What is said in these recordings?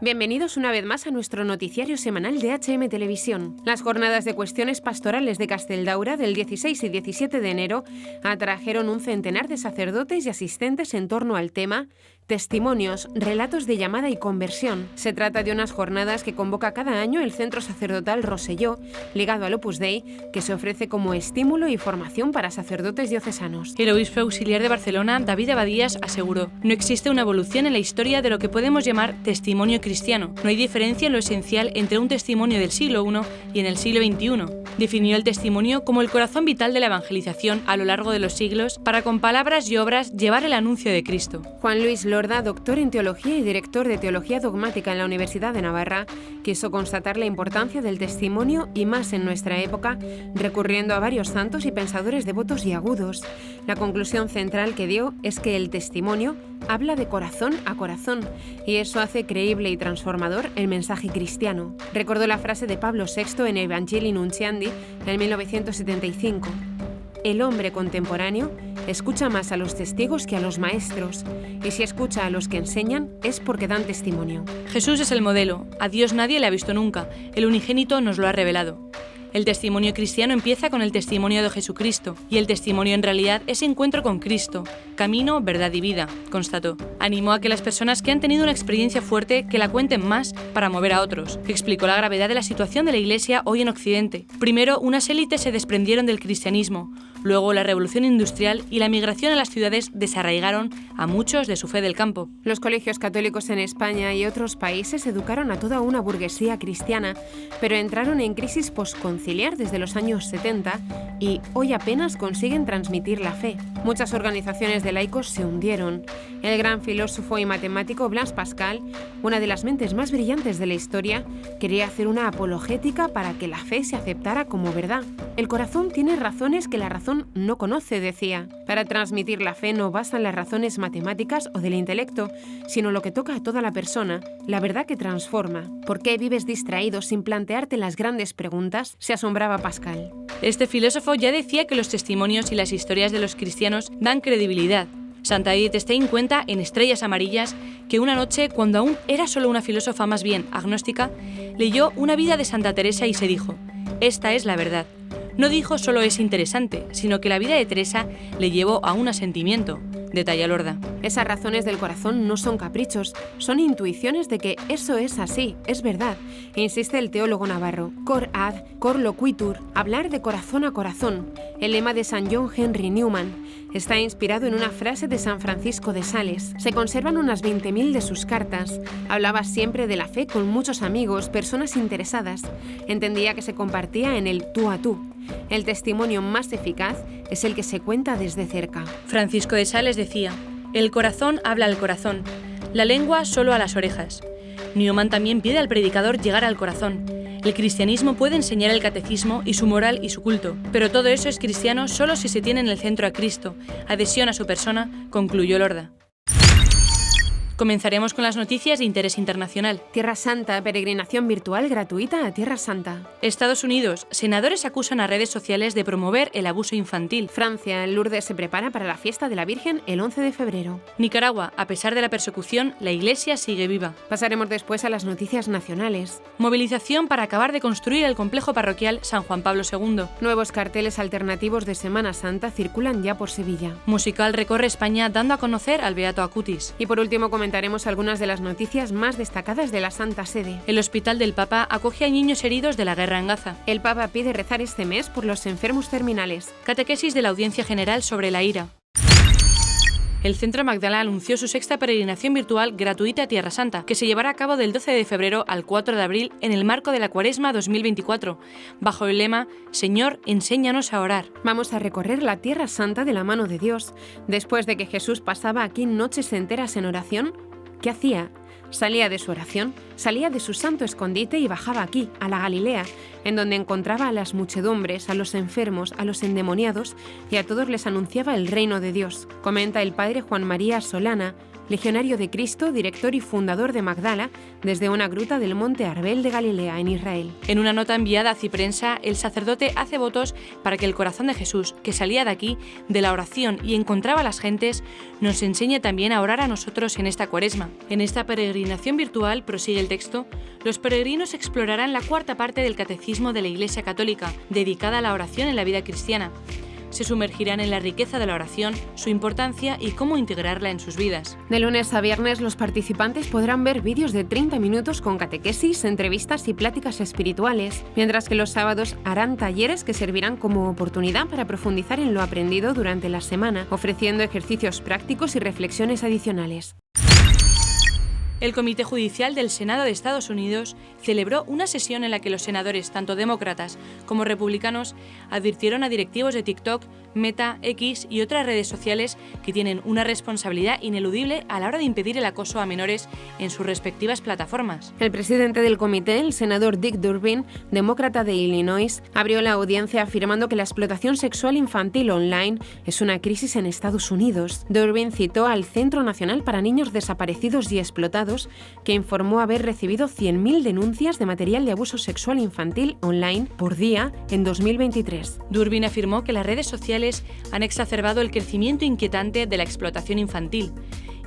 Bienvenidos una vez más a nuestro noticiario semanal de HM Televisión. Las jornadas de cuestiones pastorales de Casteldaura del 16 y 17 de enero atrajeron un centenar de sacerdotes y asistentes en torno al tema Testimonios, relatos de llamada y conversión. Se trata de unas jornadas que convoca cada año el Centro Sacerdotal Rosselló, ligado al Opus Dei, que se ofrece como estímulo y formación para sacerdotes diocesanos. El obispo auxiliar de Barcelona, David Abadías, aseguró: no existe una evolución en la historia de lo que podemos llamar testimonio cristiano. No hay diferencia en lo esencial entre un testimonio del siglo I y en el siglo XXI. Definió el testimonio como el corazón vital de la evangelización a lo largo de los siglos para con palabras y obras llevar el anuncio de Cristo. Juan Luis Lorda, doctor en teología y director de teología dogmática en la Universidad de Navarra, quiso constatar la importancia del testimonio y más en nuestra época, recurriendo a varios santos y pensadores devotos y agudos. La conclusión central que dio es que el testimonio habla de corazón a corazón y eso hace creíble y transformador el mensaje cristiano. Recordó la frase de Pablo VI en Evangelii Nuntiandi en 1975. El hombre contemporáneo escucha más a los testigos que a los maestros, y si escucha a los que enseñan es porque dan testimonio. Jesús es el modelo, a Dios nadie le ha visto nunca, el unigénito nos lo ha revelado. El testimonio cristiano empieza con el testimonio de Jesucristo, y el testimonio en realidad es encuentro con Cristo, camino, verdad y vida, constató. Animó a que las personas que han tenido una experiencia fuerte que la cuenten más para mover a otros. Explicó la gravedad de la situación de la Iglesia hoy en Occidente. Primero, unas élites se desprendieron del cristianismo. Luego, la revolución industrial y la migración a las ciudades desarraigaron a muchos de su fe del campo. Los colegios católicos en España y otros países educaron a toda una burguesía cristiana, pero entraron en crisis posconciliar desde los años 70 y hoy apenas consiguen transmitir la fe. Muchas organizaciones de laicos se hundieron. El gran filósofo y matemático Blaise Pascal, una de las mentes más brillantes de la historia, quería hacer una apologética para que la fe se aceptara como verdad. El corazón tiene razones que la razón no conoce, decía. Para transmitir la fe no bastan las razones matemáticas o del intelecto, sino lo que toca a toda la persona, la verdad que transforma. ¿Por qué vives distraído sin plantearte las grandes preguntas?, se asombraba Pascal. Este filósofo ya decía que los testimonios y las historias de los cristianos dan credibilidad. Santa Edith Stein cuenta en Estrellas Amarillas que una noche, cuando aún era solo una filósofa más bien agnóstica, leyó una vida de Santa Teresa y se dijo: esta es la verdad. No dijo solo es interesante, sino que la vida de Teresa le llevó a un asentimiento, detalla Lorda. Esas razones del corazón no son caprichos, son intuiciones de que eso es así, es verdad, insiste el teólogo navarro. Cor ad, cor loquitur, hablar de corazón a corazón. El lema de San John Henry Newman está inspirado en una frase de San Francisco de Sales. Se conservan unas 20.000 de sus cartas. Hablaba siempre de la fe con muchos amigos, personas interesadas. Entendía que se compartía en el tú a tú. El testimonio más eficaz es el que se cuenta desde cerca. Francisco de Sales decía: el corazón habla al corazón, la lengua solo a las orejas. Newman también pide al predicador llegar al corazón. El cristianismo puede enseñar el catecismo y su moral y su culto, pero todo eso es cristiano solo si se tiene en el centro a Cristo, adhesión a su persona, concluyó Lorda. Comenzaremos con las noticias de interés internacional. Tierra Santa, peregrinación virtual gratuita a Tierra Santa. Estados Unidos, senadores acusan a redes sociales de promover el abuso infantil. Francia, Lourdes se prepara para la fiesta de la Virgen el 11 de febrero. Nicaragua, a pesar de la persecución, la Iglesia sigue viva. Pasaremos después a las noticias nacionales. Movilización para acabar de construir el complejo parroquial San Juan Pablo II. Nuevos carteles alternativos de Semana Santa circulan ya por Sevilla. Musical recorre España dando a conocer al Beato Acutis. Y por último comentaremos algunas de las noticias más destacadas de la Santa Sede. El Hospital del Papa acoge a niños heridos de la guerra en Gaza. El Papa pide rezar este mes por los enfermos terminales. Catequesis de la Audiencia General sobre la ira. El Centro Magdala anunció su sexta peregrinación virtual gratuita a Tierra Santa, que se llevará a cabo del 12 de febrero al 4 de abril en el marco de la Cuaresma 2024, bajo el lema «Señor, enséñanos a orar». Vamos a recorrer la Tierra Santa de la mano de Dios. Después de que Jesús pasaba aquí noches enteras en oración, ¿qué hacía? Salía de su oración, salía de su santo escondite y bajaba aquí, a la Galilea, en donde encontraba a las muchedumbres, a los enfermos, a los endemoniados y a todos les anunciaba el reino de Dios. Comenta el padre Juan María Solana, legionario de Cristo, director y fundador de Magdala, desde una gruta del monte Arbel de Galilea, en Israel. En una nota enviada a Ciprensa, el sacerdote hace votos para que el corazón de Jesús, que salía de aquí, de la oración y encontraba a las gentes, nos enseñe también a orar a nosotros en esta Cuaresma. En esta peregrinación virtual, prosigue el texto, los peregrinos explorarán la cuarta parte del Catecismo de la Iglesia Católica, dedicada a la oración en la vida cristiana. Se sumergirán en la riqueza de la oración, su importancia y cómo integrarla en sus vidas. De lunes a viernes, los participantes podrán ver vídeos de 30 minutos con catequesis, entrevistas y pláticas espirituales, mientras que los sábados harán talleres que servirán como oportunidad para profundizar en lo aprendido durante la semana, ofreciendo ejercicios prácticos y reflexiones adicionales. El Comité Judicial del Senado de Estados Unidos celebró una sesión en la que los senadores, tanto demócratas como republicanos, advirtieron a directivos de TikTok, Meta, X y otras redes sociales que tienen una responsabilidad ineludible a la hora de impedir el acoso a menores en sus respectivas plataformas. El presidente del comité, el senador Dick Durbin, demócrata de Illinois, abrió la audiencia afirmando que la explotación sexual infantil online es una crisis en Estados Unidos. Durbin citó al Centro Nacional para Niños Desaparecidos y Explotados, que informó haber recibido 100.000 denuncias de material de abuso sexual infantil online por día en 2023. Durbin afirmó que las redes sociales han exacerbado el crecimiento inquietante de la explotación infantil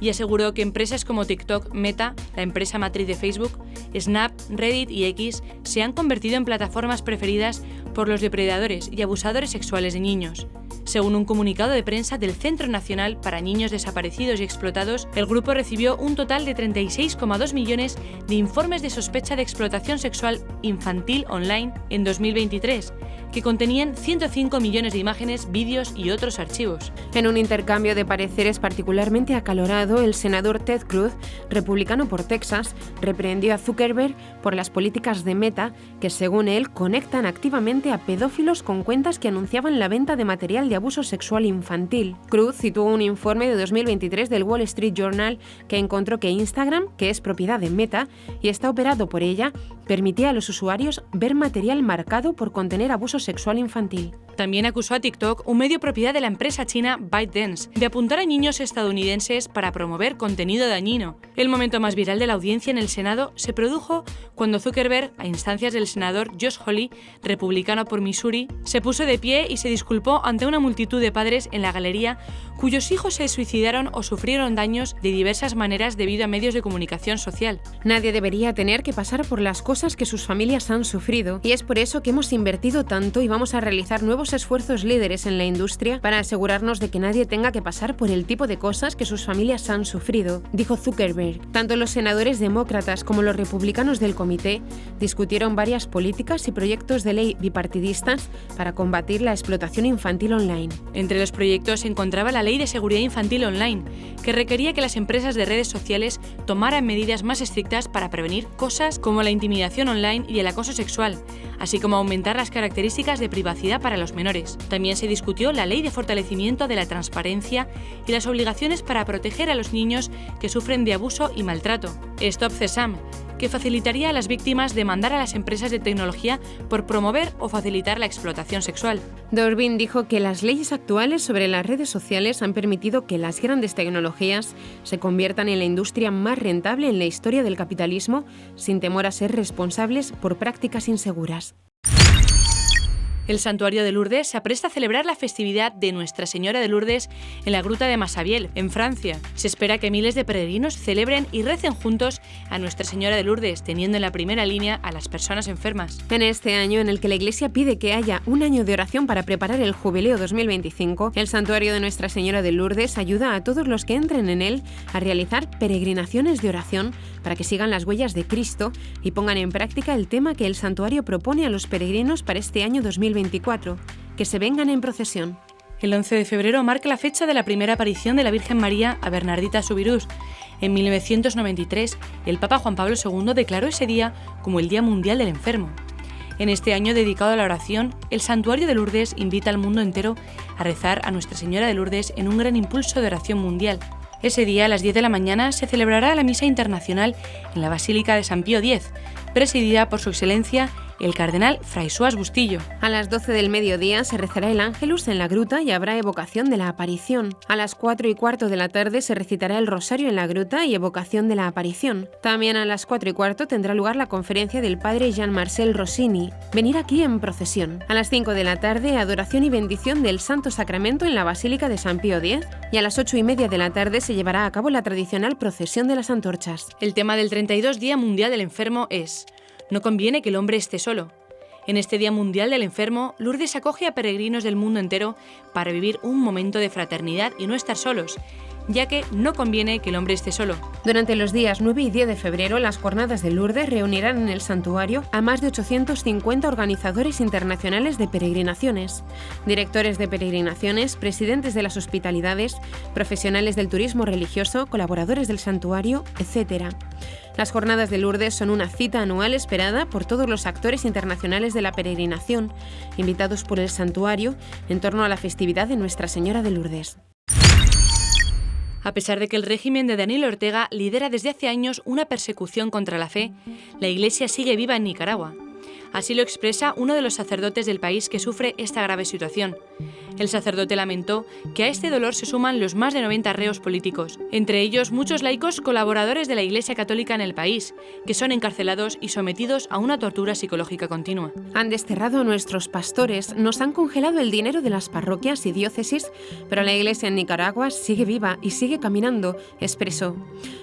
y aseguró que empresas como TikTok, Meta, la empresa matriz de Facebook, Snap, Reddit y X se han convertido en plataformas preferidas por los depredadores y abusadores sexuales de niños. Según un comunicado de prensa del Centro Nacional para Niños Desaparecidos y Explotados, el grupo recibió un total de 36,2 millones de informes de sospecha de explotación sexual infantil online en 2023, que contenían 105 millones de imágenes, vídeos y otros archivos. En un intercambio de pareceres particularmente acalorado, el senador Ted Cruz, republicano por Texas, reprendió a Zuckerberg por las políticas de Meta que, según él, conectan activamente a pedófilos con cuentas que anunciaban la venta de material de abuso sexual infantil. Cruz citó un informe de 2023 del Wall Street Journal que encontró que Instagram, que es propiedad de Meta y está operado por ella, permitía a los usuarios ver material marcado por contener abuso sexual infantil. También acusó a TikTok, un medio propiedad de la empresa china ByteDance, de apuntar a niños estadounidenses para promover contenido dañino. El momento más viral de la audiencia en el Senado se produjo cuando Zuckerberg, a instancias del senador Josh Hawley, republicano por Missouri, se puso de pie y se disculpó ante una multitud de padres en la galería cuyos hijos se suicidaron o sufrieron daños de diversas maneras debido a medios de comunicación social. Nadie debería tener que pasar por las cosas que sus familias han sufrido, y es por eso que hemos invertido tanto y vamos a realizar nuevos esfuerzos líderes en la industria para asegurarnos de que nadie tenga que pasar por el tipo de cosas que sus familias han sufrido, dijo Zuckerberg. Tanto los senadores demócratas como los republicanos del comité discutieron varias políticas y proyectos de ley bipartidistas para combatir la explotación infantil online. Entre los proyectos se encontraba la Ley de Seguridad Infantil Online, que requería que las empresas de redes sociales tomaran medidas más estrictas para prevenir cosas como la intimidación online y el acoso sexual, así como aumentar las características de privacidad para los menores. También se discutió la Ley de Fortalecimiento de la Transparencia y las obligaciones para proteger a los niños que sufren de abuso y maltrato. Stop CSAM, que facilitaría a las víctimas demandar a las empresas de tecnología por promover o facilitar la explotación sexual. Durbin dijo que las leyes actuales sobre las redes sociales han permitido que las grandes tecnologías se conviertan en la industria más rentable en la historia del capitalismo, sin temor a ser responsables por prácticas inseguras. El Santuario de Lourdes se apresta a celebrar la festividad de Nuestra Señora de Lourdes en la Gruta de Massabielle, en Francia. Se espera que miles de peregrinos celebren y recen juntos a Nuestra Señora de Lourdes, teniendo en la primera línea a las personas enfermas. En este año en el que la Iglesia pide que haya un año de oración para preparar el Jubileo 2025, el Santuario de Nuestra Señora de Lourdes ayuda a todos los que entren en él a realizar peregrinaciones de oración para que sigan las huellas de Cristo y pongan en práctica el tema que el santuario propone a los peregrinos para este año 2024, que se vengan en procesión. El 11 de febrero marca la fecha de la primera aparición de la Virgen María a Bernardita Soubirous. En 1993, el Papa Juan Pablo II declaró ese día como el Día Mundial del Enfermo. En este año dedicado a la oración, el Santuario de Lourdes invita al mundo entero a rezar a Nuestra Señora de Lourdes en un gran impulso de oración mundial. Ese día, a las 10 de la mañana, se celebrará la Misa Internacional en la Basílica de San Pío X, presidida por Su Excelencia el cardenal François Bustillo. A las 12 del mediodía se rezará el Ángelus en la gruta y habrá evocación de la aparición. A las 4:15 de la tarde se recitará el Rosario en la gruta y evocación de la aparición. También a las 4:15 tendrá lugar la conferencia del padre Jean-Marcel Rossini, Venir aquí en procesión. A las 5 de la tarde, adoración y bendición del Santo Sacramento en la Basílica de San Pío X, y a las 8:30 de la tarde se llevará a cabo la tradicional procesión de las antorchas. El tema del 32 Día Mundial del Enfermo es: no conviene que el hombre esté solo. En este Día Mundial del Enfermo, Lourdes acoge a peregrinos del mundo entero para vivir un momento de fraternidad y no estar solos, ya que no conviene que el hombre esté solo. Durante los días 9 y 10 de febrero, las Jornadas de Lourdes reunirán en el santuario a más de 850 organizadores internacionales de peregrinaciones, directores de peregrinaciones, presidentes de las hospitalidades, profesionales del turismo religioso, colaboradores del santuario, etc. Las Jornadas de Lourdes son una cita anual esperada por todos los actores internacionales de la peregrinación, invitados por el santuario en torno a la festividad de Nuestra Señora de Lourdes. A pesar de que el régimen de Daniel Ortega lidera desde hace años una persecución contra la fe, la Iglesia sigue viva en Nicaragua. Así lo expresa uno de los sacerdotes del país que sufre esta grave situación. El sacerdote lamentó que a este dolor se suman los más de 90 reos políticos, entre ellos muchos laicos colaboradores de la Iglesia Católica en el país, que son encarcelados y sometidos a una tortura psicológica continua. Han desterrado a nuestros pastores, nos han congelado el dinero de las parroquias y diócesis, pero la Iglesia en Nicaragua sigue viva y sigue caminando, expresó.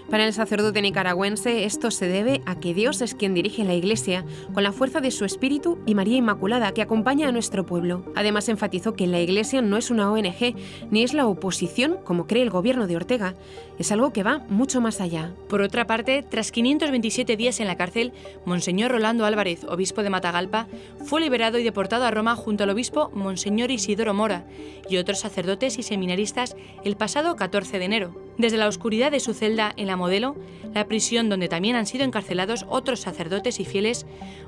Para el sacerdote nicaragüense, esto se debe a que Dios es quien dirige la Iglesia, con la fuerza de su Espíritu y María Inmaculada, que acompaña a nuestro pueblo. Además, enfatizó que la Iglesia no es una ONG, ni es la oposición, como cree el gobierno de Ortega. Es algo que va mucho más allá. Por otra parte, tras 527 días en la cárcel, Monseñor Rolando Álvarez, obispo de Matagalpa, fue liberado y deportado a Roma junto al obispo Monseñor Isidoro Mora y otros sacerdotes y seminaristas el pasado 14 de enero. Desde la oscuridad de su celda en La Modelo, la prisión donde también han sido encarcelados otros sacerdotes y fieles,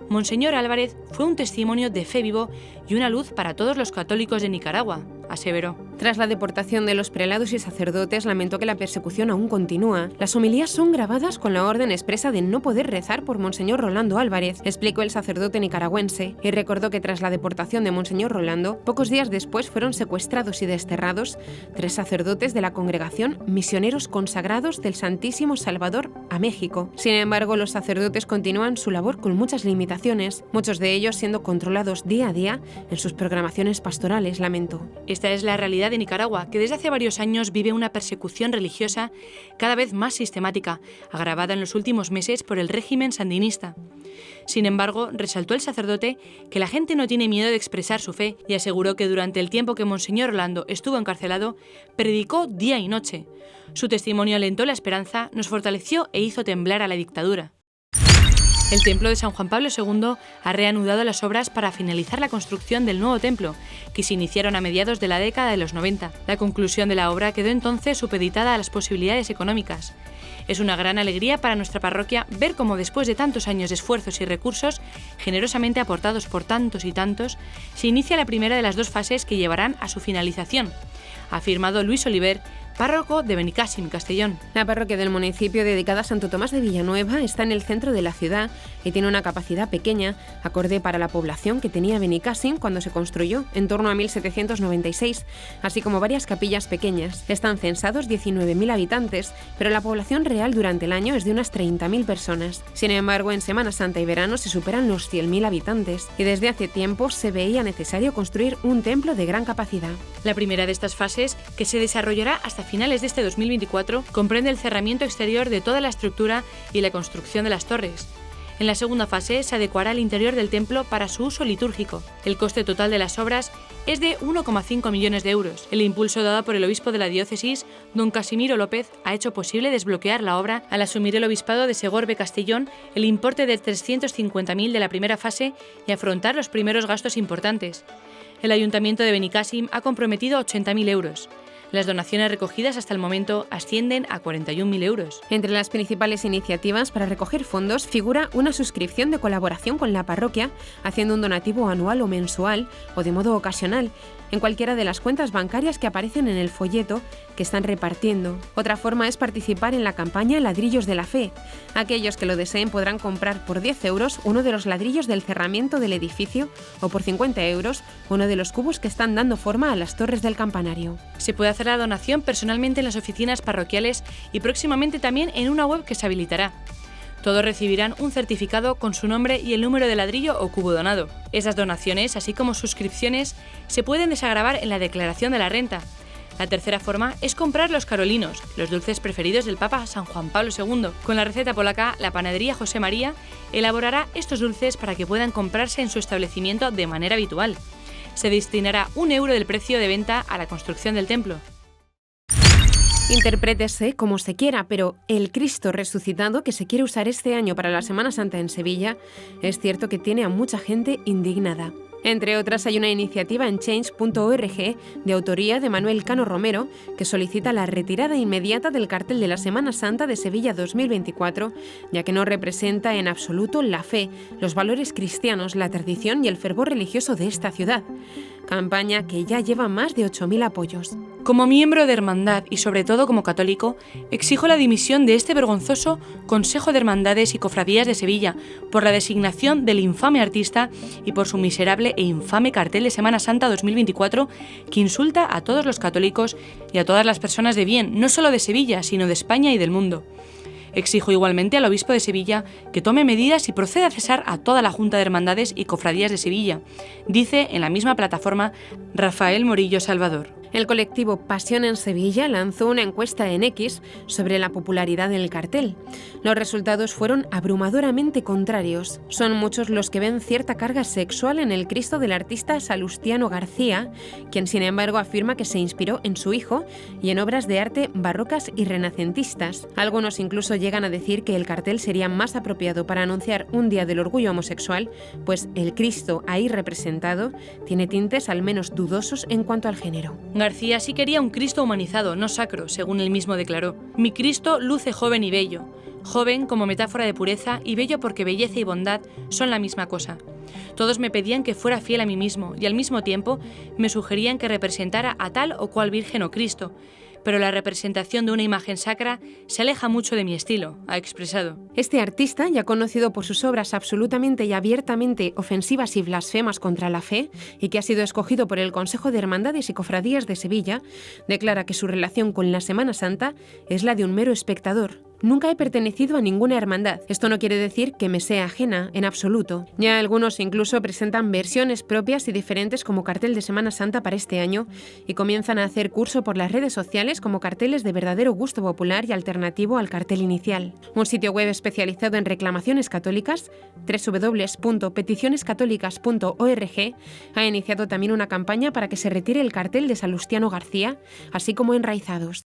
Monseñor Álvarez fue un testimonio de fe vivo y una luz para todos los católicos de Nicaragua, aseveró. Tras la deportación de los prelados y sacerdotes, lamentó que la persecución aún continúa. Las homilías son grabadas con la orden expresa de no poder rezar por Monseñor Rolando Álvarez, explicó el sacerdote nicaragüense, y recordó que tras la deportación de Monseñor Rolando, pocos días después fueron secuestrados y desterrados 3 sacerdotes de la congregación Misioneros Consagrados del Santísimo Salvador a México. Sin embargo, los sacerdotes continúan su labor con muchas limitaciones, muchos de ellos siendo controlados día a día en sus programaciones pastorales, lamentó. Esta es la realidad de Nicaragua, que desde hace varios años vive una persecución religiosa cada vez más sistemática, agravada en los últimos meses por el régimen sandinista. Sin embargo, resaltó el sacerdote que la gente no tiene miedo de expresar su fe y aseguró que durante el tiempo que Monseñor Rolando estuvo encarcelado, predicó día y noche. Su testimonio alentó la esperanza, nos fortaleció e hizo temblar a la dictadura. El templo de San Juan Pablo II ha reanudado las obras para finalizar la construcción del nuevo templo, que se iniciaron a mediados de la década de los 90. La conclusión de la obra quedó entonces supeditada a las posibilidades económicas. Es una gran alegría para nuestra parroquia ver cómo después de tantos años de esfuerzos y recursos, generosamente aportados por tantos y tantos, se inicia la primera de las 2 fases que llevarán a su finalización, ha afirmado Luis Oliver, párroco de Benicàssim, Castellón. La parroquia del municipio, dedicada a Santo Tomás de Villanueva, está en el centro de la ciudad y tiene una capacidad pequeña, acorde para la población que tenía Benicàssim cuando se construyó, en torno a 1796, así como varias capillas pequeñas. Están censados 19.000 habitantes, pero la población real durante el año es de unas 30.000 personas. Sin embargo, en Semana Santa y verano se superan los 100.000 habitantes, y desde hace tiempo se veía necesario construir un templo de gran capacidad. La primera de estas fases, que se desarrollará hasta finales de este 2024, comprende el cerramiento exterior de toda la estructura y la construcción de las torres. En la segunda fase se adecuará el interior del templo para su uso litúrgico. El coste total de las obras es de 1,5 millones de euros. El impulso dado por el obispo de la diócesis, don Casimiro López, ha hecho posible desbloquear la obra al asumir el obispado de Segorbe Castellón el importe de 350.000 de la primera fase y afrontar los primeros gastos importantes. El ayuntamiento de Benicàssim ha comprometido 80.000 euros. Las donaciones recogidas hasta el momento ascienden a 41.000 euros. Entre las principales iniciativas para recoger fondos figura una suscripción de colaboración con la parroquia, haciendo un donativo anual o mensual o de modo ocasional, en cualquiera de las cuentas bancarias que aparecen en el folleto que están repartiendo. Otra forma es participar en la campaña Ladrillos de la Fe. Aquellos que lo deseen podrán comprar por 10 euros uno de los ladrillos del cerramiento del edificio o por 50 euros uno de los cubos que están dando forma a las torres del campanario. Se puede hacer la donación personalmente en las oficinas parroquiales y próximamente también en una web que se habilitará. Todos recibirán un certificado con su nombre y el número de ladrillo o cubo donado. Esas donaciones, así como suscripciones, se pueden desagravar en la declaración de la renta. La tercera forma es comprar los carolinos, los dulces preferidos del Papa San Juan Pablo II. Con la receta polaca, la panadería José María elaborará estos dulces para que puedan comprarse en su establecimiento de manera habitual. Se destinará 1 euro del precio de venta a la construcción del templo. Interprétese como se quiera, pero el Cristo resucitado que se quiere usar este año para la Semana Santa en Sevilla es cierto que tiene a mucha gente indignada. Entre otras, hay una iniciativa en change.org de autoría de Manuel Cano Romero que solicita la retirada inmediata del cartel de la Semana Santa de Sevilla 2024, ya que no representa en absoluto la fe, los valores cristianos, la tradición y el fervor religioso de esta ciudad. Campaña que ya lleva más de 8.000 apoyos. Como miembro de Hermandad y sobre todo como católico, exijo la dimisión de este vergonzoso Consejo de Hermandades y Cofradías de Sevilla por la designación del infame artista y por su miserable e infame cartel de Semana Santa 2024 que insulta a todos los católicos y a todas las personas de bien, no solo de Sevilla, sino de España y del mundo. Exijo igualmente al obispo de Sevilla que tome medidas y proceda a cesar a toda la Junta de Hermandades y Cofradías de Sevilla, dice en la misma plataforma Rafael Morillo Salvador. El colectivo Pasión en Sevilla lanzó una encuesta en X sobre la popularidad del cartel. Los resultados fueron abrumadoramente contrarios. Son muchos los que ven cierta carga sexual en el Cristo del artista Salustiano García, quien sin embargo afirma que se inspiró en su hijo y en obras de arte barrocas y renacentistas. Algunos incluso llegan a decir que el cartel sería más apropiado para anunciar un día del orgullo homosexual, pues el Cristo ahí representado tiene tintes al menos dudosos en cuanto al género. García sí quería un Cristo humanizado, no sacro, según él mismo declaró. Mi Cristo luce joven y bello. Joven como metáfora de pureza y bello porque belleza y bondad son la misma cosa. Todos me pedían que fuera fiel a mí mismo y al mismo tiempo me sugerían que representara a tal o cual Virgen o Cristo. Pero la representación de una imagen sacra se aleja mucho de mi estilo, ha expresado. Este artista, ya conocido por sus obras absolutamente y abiertamente ofensivas y blasfemas contra la fe, y que ha sido escogido por el Consejo de Hermandades y Cofradías de Sevilla, declara que su relación con la Semana Santa es la de un mero espectador. Nunca he pertenecido a ninguna hermandad. Esto no quiere decir que me sea ajena, en absoluto. Ya algunos incluso presentan versiones propias y diferentes como cartel de Semana Santa para este año y comienzan a hacer curso por las redes sociales como carteles de verdadero gusto popular y alternativo al cartel inicial. Un sitio web especializado en reclamaciones católicas, www.peticionescatólicas.org, ha iniciado también una campaña para que se retire el cartel de Salustiano García, así como enraizados.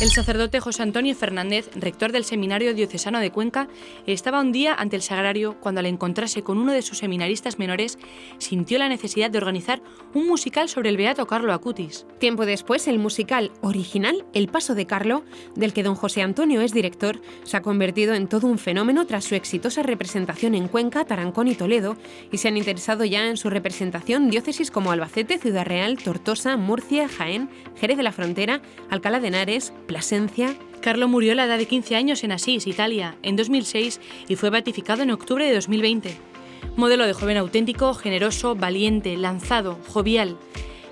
El sacerdote José Antonio Fernández, rector del Seminario Diocesano de Cuenca, estaba un día ante el sagrario cuando al encontrarse con uno de sus seminaristas menores, sintió la necesidad de organizar un musical sobre el beato Carlo Acutis. Tiempo después, el musical original El Paso de Carlo, del que don José Antonio es director, se ha convertido en todo un fenómeno tras su exitosa representación en Cuenca, Tarancón y Toledo, y se han interesado ya en su representación diócesis como Albacete, Ciudad Real, Tortosa, Murcia, Jaén, Jerez de la Frontera, Alcalá de Henares, Plasencia. Carlo murió a la edad de 15 años en Asís, Italia, en 2006 y fue beatificado en octubre de 2020. Modelo de joven auténtico, generoso, valiente, lanzado, jovial.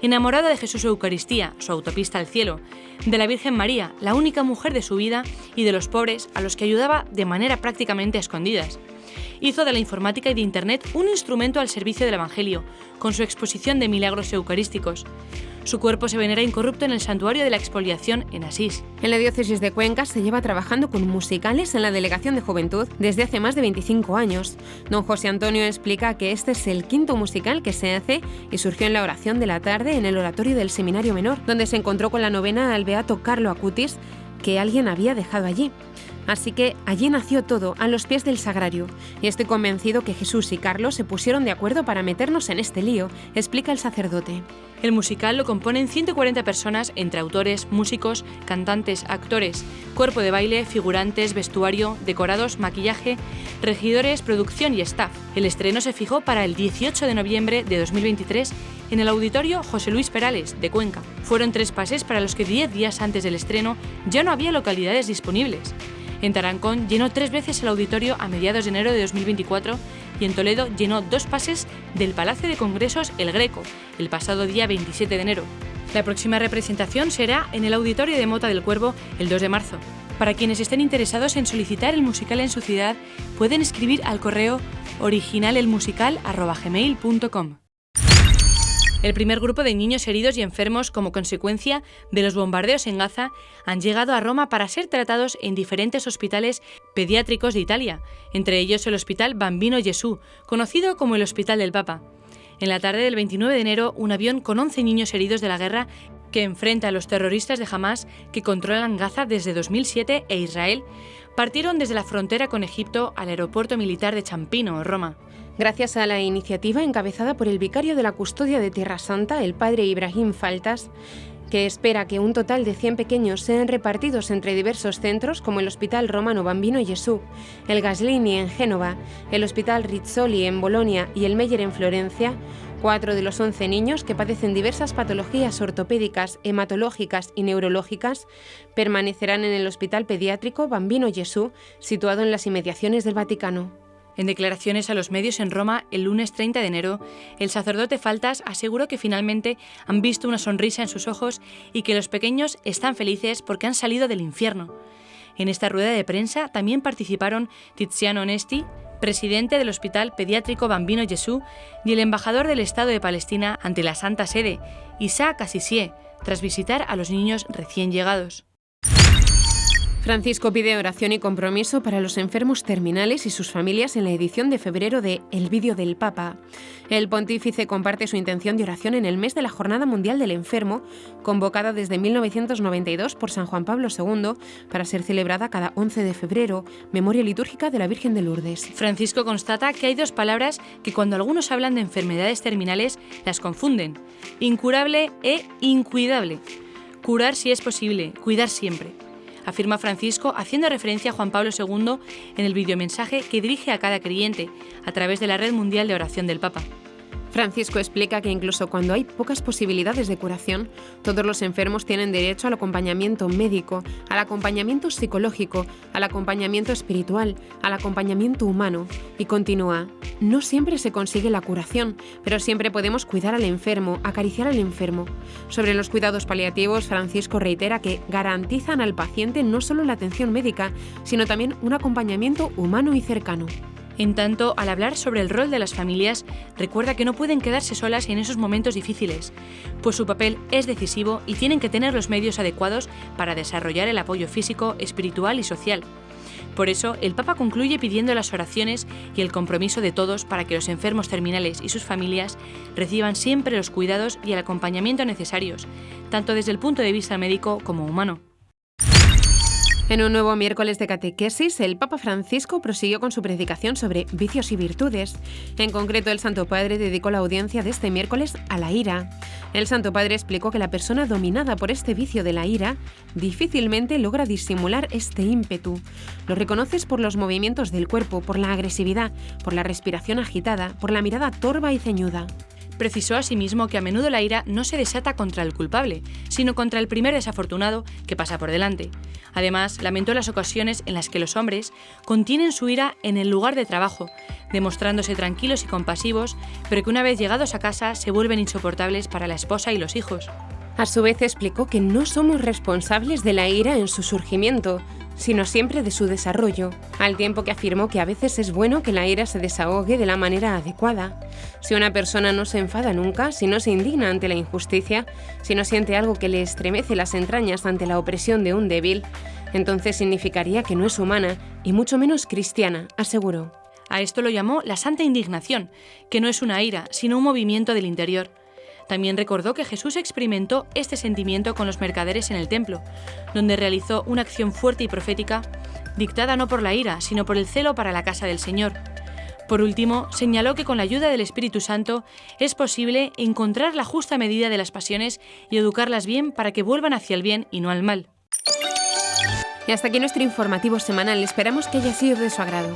Enamorado de Jesús Eucaristía, su autopista al cielo, de la Virgen María, la única mujer de su vida, y de los pobres, a los que ayudaba de manera prácticamente a escondidas. Hizo de la informática y de Internet un instrumento al servicio del Evangelio, con su exposición de milagros eucarísticos. Su cuerpo se venera incorrupto en el Santuario de la Expoliación en Asís. En la diócesis de Cuenca se lleva trabajando con musicales en la Delegación de Juventud desde hace más de 25 años. Don José Antonio explica que este es el quinto musical que se hace y surgió en la oración de la tarde en el oratorio del Seminario Menor, donde se encontró con la novena al beato Carlo Acutis, que alguien había dejado allí. Así que allí nació todo, a los pies del sagrario, y estoy convencido que Jesús y Carlos se pusieron de acuerdo para meternos en este lío, explica el sacerdote. El musical lo componen 140 personas entre autores, músicos, cantantes, actores, cuerpo de baile, figurantes, vestuario, decorados, maquillaje, regidores, producción y staff. El estreno se fijó para el 18 de noviembre de 2023 en el Auditorio José Luis Perales, de Cuenca. Fueron 3 pases para los que 10 días antes del estreno ya no había localidades disponibles. En Tarancón llenó 3 veces el auditorio a mediados de enero de 2024 y en Toledo llenó 2 pases del Palacio de Congresos El Greco, el pasado día 27 de enero. La próxima representación será en el Auditorio de Mota del Cuervo el 2 de marzo. Para quienes estén interesados en solicitar el musical en su ciudad, pueden escribir al correo originalelmusical@gmail.com. El primer grupo de niños heridos y enfermos como consecuencia de los bombardeos en Gaza han llegado a Roma para ser tratados en diferentes hospitales pediátricos de Italia, entre ellos el Hospital Bambino Gesù, conocido como el Hospital del Papa. En la tarde del 29 de enero, un avión con 11 niños heridos de la guerra que enfrenta a los terroristas de Hamás que controlan Gaza desde 2007 e Israel, partieron desde la frontera con Egipto al aeropuerto militar de Ciampino, Roma. Gracias a la iniciativa encabezada por el vicario de la Custodia de Tierra Santa, el padre Ibrahim Faltas, que espera que un total de 100 pequeños sean repartidos entre diversos centros como el Hospital Romano Bambino Gesù, el Gaslini en Génova, el Hospital Rizzoli en Bolonia y el Meyer en Florencia, 4 de los 11 niños que padecen diversas patologías ortopédicas, hematológicas y neurológicas permanecerán en el Hospital Pediátrico Bambino Gesù, situado en las inmediaciones del Vaticano. En declaraciones a los medios en Roma el lunes 30 de enero, el sacerdote Faltas aseguró que finalmente han visto una sonrisa en sus ojos y que los pequeños están felices porque han salido del infierno. En esta rueda de prensa también participaron Tiziano Onesti, presidente del Hospital Pediátrico Bambino Gesù, y el embajador del Estado de Palestina ante la Santa Sede, Isaac Assisié, tras visitar a los niños recién llegados. Francisco pide oración y compromiso para los enfermos terminales y sus familias en la edición de febrero de El Vídeo del Papa. El pontífice comparte su intención de oración en el mes de la Jornada Mundial del Enfermo, convocada desde 1992 por San Juan Pablo II para ser celebrada cada 11 de febrero, memoria litúrgica de la Virgen de Lourdes. Francisco constata que hay 2 palabras que cuando algunos hablan de enfermedades terminales las confunden: incurable e incuidable. Curar si es posible, cuidar siempre, afirma Francisco, haciendo referencia a Juan Pablo II en el videomensaje que dirige a cada creyente a través de la Red Mundial de Oración del Papa. Francisco explica que incluso cuando hay pocas posibilidades de curación, todos los enfermos tienen derecho al acompañamiento médico, al acompañamiento psicológico, al acompañamiento espiritual, al acompañamiento humano. Y continúa: no siempre se consigue la curación, pero siempre podemos cuidar al enfermo, acariciar al enfermo. Sobre los cuidados paliativos, Francisco reitera que garantizan al paciente no solo la atención médica, sino también un acompañamiento humano y cercano. En tanto, al hablar sobre el rol de las familias, recuerda que no pueden quedarse solas en esos momentos difíciles, pues su papel es decisivo y tienen que tener los medios adecuados para desarrollar el apoyo físico, espiritual y social. Por eso, el Papa concluye pidiendo las oraciones y el compromiso de todos para que los enfermos terminales y sus familias reciban siempre los cuidados y el acompañamiento necesarios, tanto desde el punto de vista médico como humano. En un nuevo miércoles de catequesis, el Papa Francisco prosiguió con su predicación sobre vicios y virtudes. En concreto, el Santo Padre dedicó la audiencia de este miércoles a la ira. El Santo Padre explicó que la persona dominada por este vicio de la ira difícilmente logra disimular este ímpetu. Lo reconoces por los movimientos del cuerpo, por la agresividad, por la respiración agitada, por la mirada torva y ceñuda. Precisó asimismo que a menudo la ira no se desata contra el culpable, sino contra el primer desafortunado que pasa por delante. Además, lamentó las ocasiones en las que los hombres contienen su ira en el lugar de trabajo, demostrándose tranquilos y compasivos, pero que una vez llegados a casa se vuelven insoportables para la esposa y los hijos. A su vez explicó que no somos responsables de la ira en su surgimiento, sino siempre de su desarrollo, al tiempo que afirmó que a veces es bueno que la ira se desahogue de la manera adecuada. Si una persona no se enfada nunca, si no se indigna ante la injusticia, si no siente algo que le estremece las entrañas ante la opresión de un débil, entonces significaría que no es humana y mucho menos cristiana, aseguró. A esto lo llamó la santa indignación, que no es una ira, sino un movimiento del interior. También recordó que Jesús experimentó este sentimiento con los mercaderes en el templo, donde realizó una acción fuerte y profética, dictada no por la ira, sino por el celo para la casa del Señor. Por último, señaló que con la ayuda del Espíritu Santo es posible encontrar la justa medida de las pasiones y educarlas bien para que vuelvan hacia el bien y no al mal. Y hasta aquí nuestro informativo semanal. Esperamos que haya sido de su agrado.